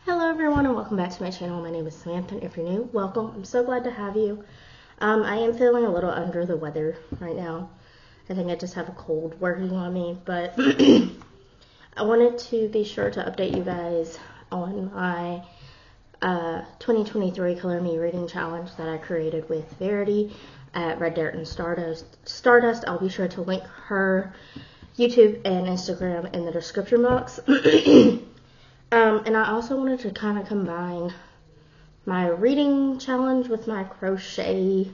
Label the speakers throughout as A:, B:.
A: Hello everyone and welcome back to my channel. My name is Samantha. If you're new, welcome. I'm so glad to have you. I am feeling a little under the weather right now. I think I just have a cold working on me, but I wanted to be sure to update you guys on my 2023 Color Me Reading Challenge that I created with Verity at Red Dirt and Stardust. I'll be sure to link her YouTube and Instagram in the description box. And I also wanted to kind of combine my reading challenge with my crochet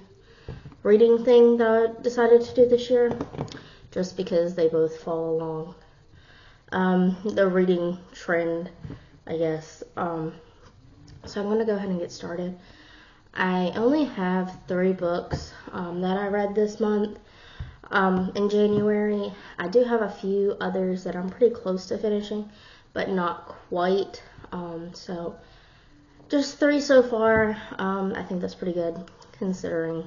A: reading thing that I decided to do this year, just because they both fall along the reading trend, I guess. So I'm going to go ahead and get started. I only have 3 books that I read this month in January. I do have a few others that I'm pretty close to finishing, but not quite. So just 3 so far. I think that's pretty good considering,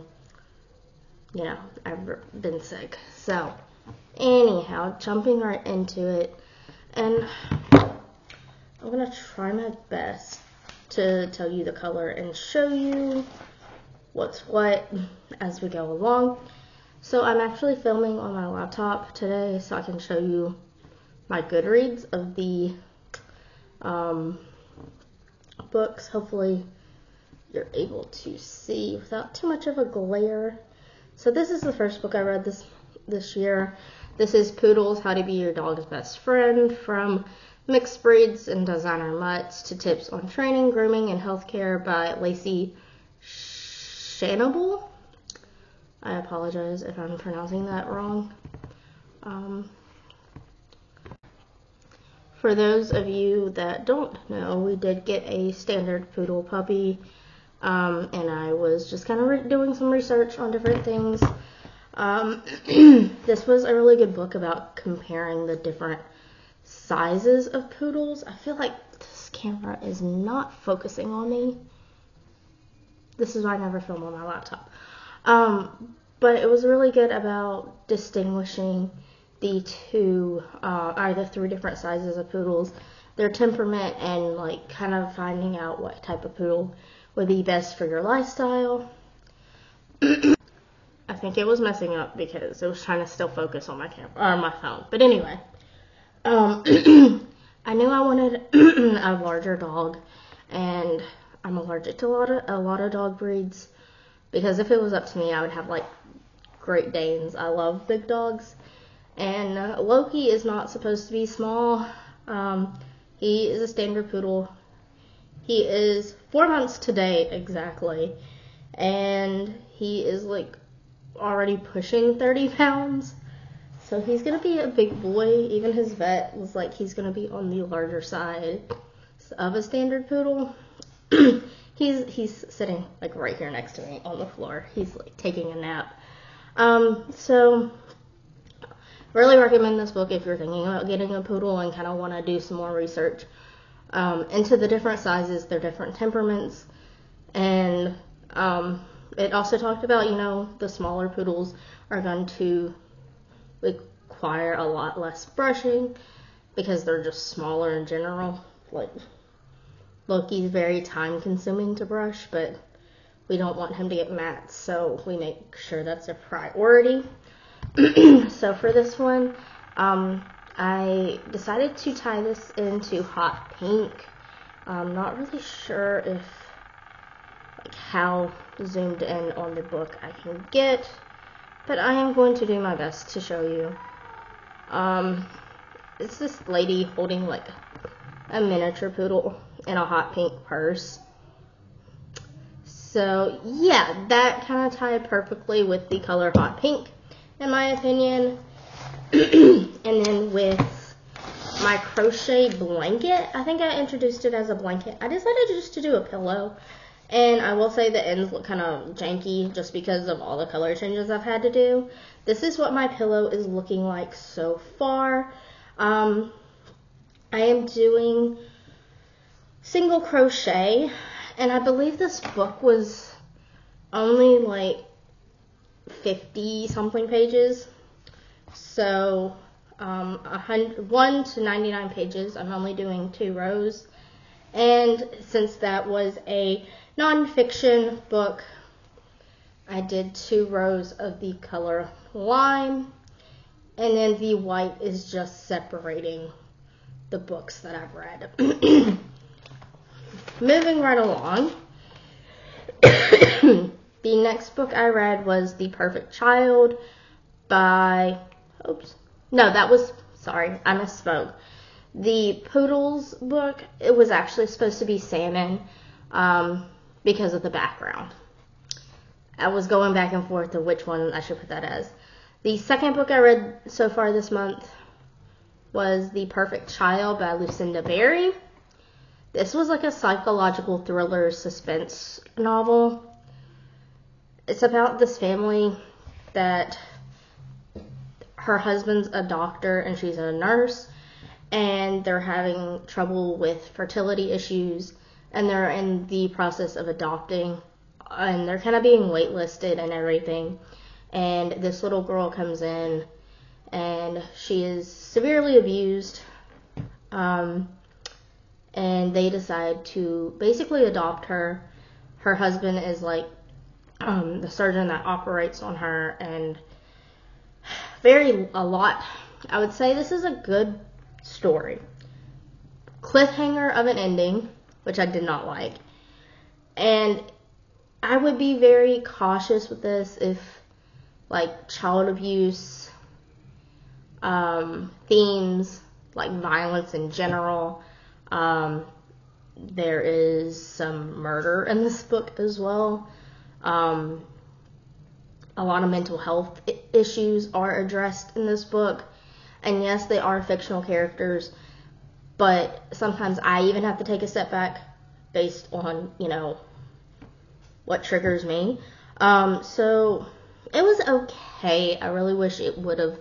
A: you know, I've been sick. So anyhow, jumping right into it, and I'm gonna try my best to tell you the color and show you what's what as we go along. So I'm actually filming on my laptop today so I can show you my Goodreads of the books. Hopefully you're able to see without too much of a glare. So this is the first book I read this year. This is Poodles, How to Be Your Dog's Best Friend, from Mixed Breeds and Designer Mutts to Tips on Training, Grooming, and Healthcare by Laci, Schaible. I apologize if I'm pronouncing that wrong. For those of you that don't know, we did get a standard poodle puppy, and I was just kind of doing some research on different things. This was a really good book about comparing the different sizes of poodles. I feel like this camera is not focusing on me. This is why I never film on my laptop. But it was really good about distinguishing the 3 different sizes of poodles, their temperament, and like kind of finding out what type of poodle would be best for your lifestyle. I think it was messing up because it was trying to still focus on my camera or my phone. But anyway, I knew I wanted a larger dog, and I'm allergic to a lot of dog breeds, because if it was up to me, I would have like Great Danes. I love big dogs. And Loki is not supposed to be small. He is a standard poodle. He is 4 months today exactly, and he is like already pushing 30 pounds. So he's gonna be a big boy. Even his vet was like he's gonna be on the larger side of a standard poodle. He's sitting like right here next to me on the floor. He's like taking a nap. So really recommend this book if you're thinking about getting a poodle and kind of want to do some more research into the different sizes, their different temperaments. And it also talked about, you know, the smaller poodles are going to require a lot less brushing because they're just smaller in general. Like, Loki's very time consuming to brush, but we don't want him to get mats, so we make sure that's a priority. So for this one, I decided to tie this into hot pink. I'm not really sure if how zoomed in on the book I can get, but I am going to do my best to show you. It's this lady holding like a miniature poodle in a hot pink purse. So yeah, that kind of tied perfectly with the color hot pink, in my opinion. And then with my crochet blanket, I think I introduced it as a blanket. I decided just to do a pillow, and I will say the ends look kind of janky just because of all the color changes I've had to do. This is what my pillow is looking like so far. I am doing single crochet, and I believe this book was only like 50 something pages. So 1 to 99 pages. I'm only doing 2 rows, And since that was a nonfiction book, I did 2 rows of the color lime, and then the white is just separating the books that I've read. Moving right along, the next book I read was The Perfect Child by, sorry, I misspoke. The Poodles book, it was actually supposed to be Salmon, because of the background. I was going back and forth to which one I should put that as. The second book I read so far this month was The Perfect Child by Lucinda. This was like a psychological thriller suspense novel. It's about this family that her husband's a doctor and she's a nurse, and they're having trouble with fertility issues, and they're in the process of adopting, and they're kind of being waitlisted and everything. And this little girl comes in, and she is severely abused, and they decide to basically adopt her. Her husband is like the surgeon that operates on her, and I would say this is a good story. Cliffhanger of an ending, which I did not like. And I would be very cautious with this if, like, child abuse, themes, like violence in general. There is some murder in this book as well. A lot of mental health issues are addressed in this book. And yes, they are fictional characters, but sometimes I even have to take a step back based on, what triggers me. So it was okay. I really wish it would have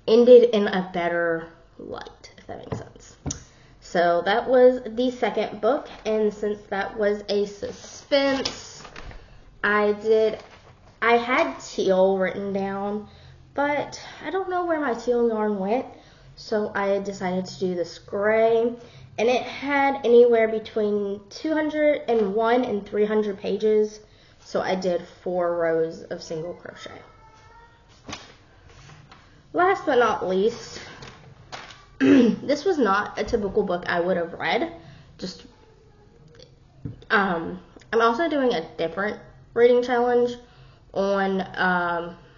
A: ended in a better light, if that makes sense. So that was the second book, and since that was a suspense, I had teal written down, but I don't know where my teal yarn went, so I decided to do this gray, and it had anywhere between 201 and 300 pages, so I did 4 rows of single crochet. Last but not least, this was not a typical book I would have read. I'm also doing a different reading challenge on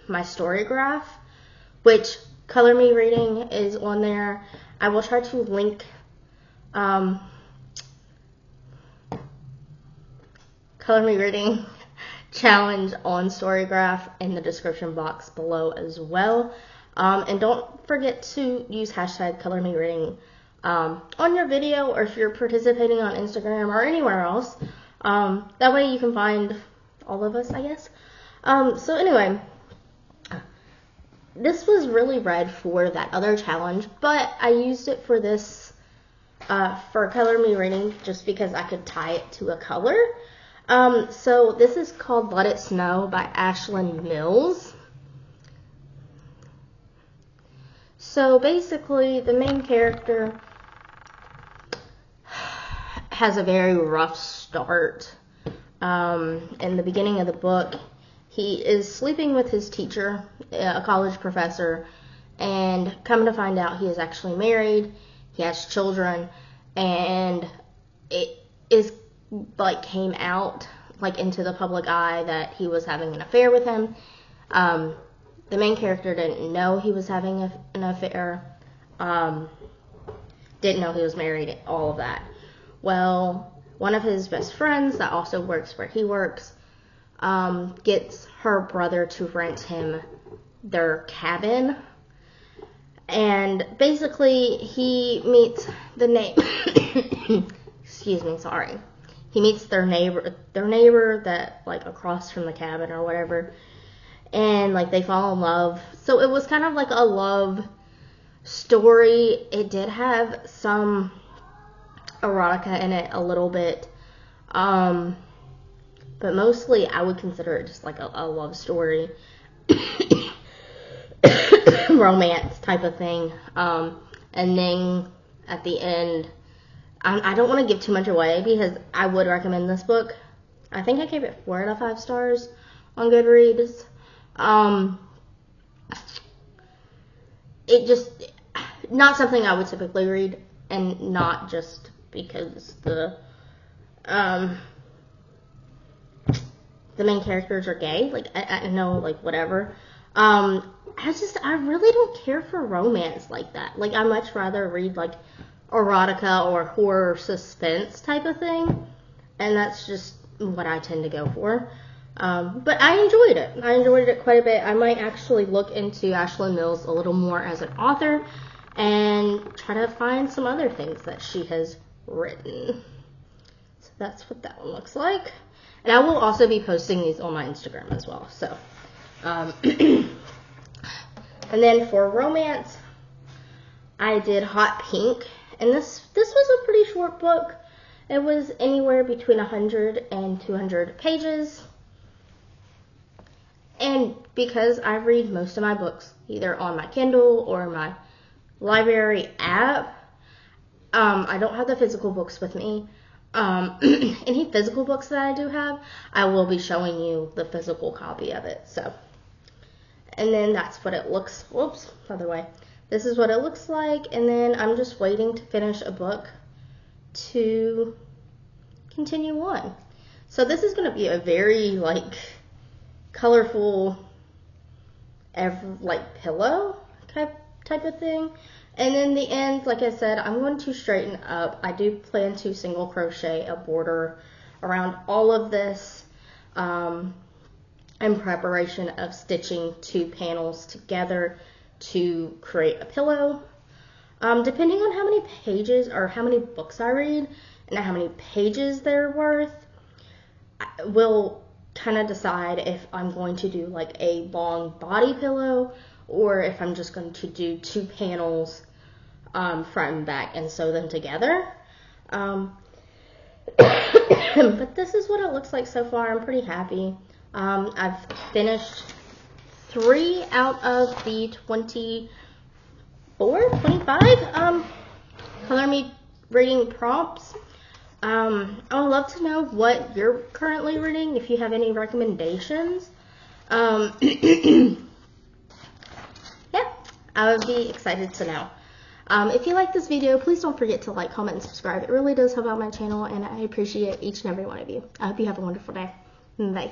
A: my story graph, which Color Me Reading is on there. I will try to link Color Me Reading challenge on Storygraph in the description box below as well. And don't forget to use hashtag Color Me Reading on your video, or if you're participating on Instagram or anywhere else. That way you can find all of us, I guess. So anyway, this was really read for that other challenge, but I used it for this, for Color Me Reading, just because I could tie it to a color. So this is called Let It Snow by Ashylnn Mills. So basically, the main character has a very rough start. In the beginning of the book, he is sleeping with his teacher, a college professor, and come to find out he is actually married, he has children, and it is like came out like into the public eye that he was having an affair with him. The main character didn't know he was having an affair, didn't know he was married, all of that. Well, one of his best friends that also works where he works gets her brother to rent him their cabin, and basically he meets he meets their neighbor that, like, across from the cabin or whatever, and like they fall in love. So it was kind of like a love story. It did have some erotica in it a little bit, but mostly I would consider it just like a love story, romance type of thing. And then at the end, I don't want to give too much away because I would recommend this book. I think I gave it 4 out of 5 stars on Goodreads. It just, not something I would typically read, and not just because the main characters are gay. Like, I know, like, whatever. I really don't care for romance like that. Like, I much rather read, like, erotica or horror suspense type of thing, and that's just what I tend to go for. But I enjoyed it. I enjoyed it quite a bit. I might actually look into Ashylnn Mills a little more as an author and try to find some other things that she has written. So that's what that one looks like. And I will also be posting these on my Instagram as well. So, and then for romance, I did Hot Pink, and this was a pretty short book. It was anywhere between 100 and 200 pages. And because I read most of my books either on my Kindle or my library app, I don't have the physical books with me. Any physical books that I do have, I will be showing you the physical copy of it. So, and then that's what it looks, whoops, other way. This is what it looks like, and then I'm just waiting to finish a book to continue on. So this is going to be a very, like, colorful, like, pillow type of thing. And in the end, like I said, I'm going to straighten up. I do plan to single crochet a border around all of this in preparation of stitching 2 panels together to create a pillow. Depending on how many pages or how many books I read and how many pages they're worth, I will kind of decide if I'm going to do like a long body pillow or if I'm just going to do 2 panels front and back and sew them together. But this is what it looks like so far. I'm pretty happy. I've finished 3 out of the 25 Color Me reading prompts. I would love to know what you're currently reading, if you have any recommendations. Yeah, I would be excited to know. If you like this video, please don't forget to like, comment, and subscribe. It really does help out my channel, and I appreciate each and every one of you. I hope you have a wonderful day. Bye.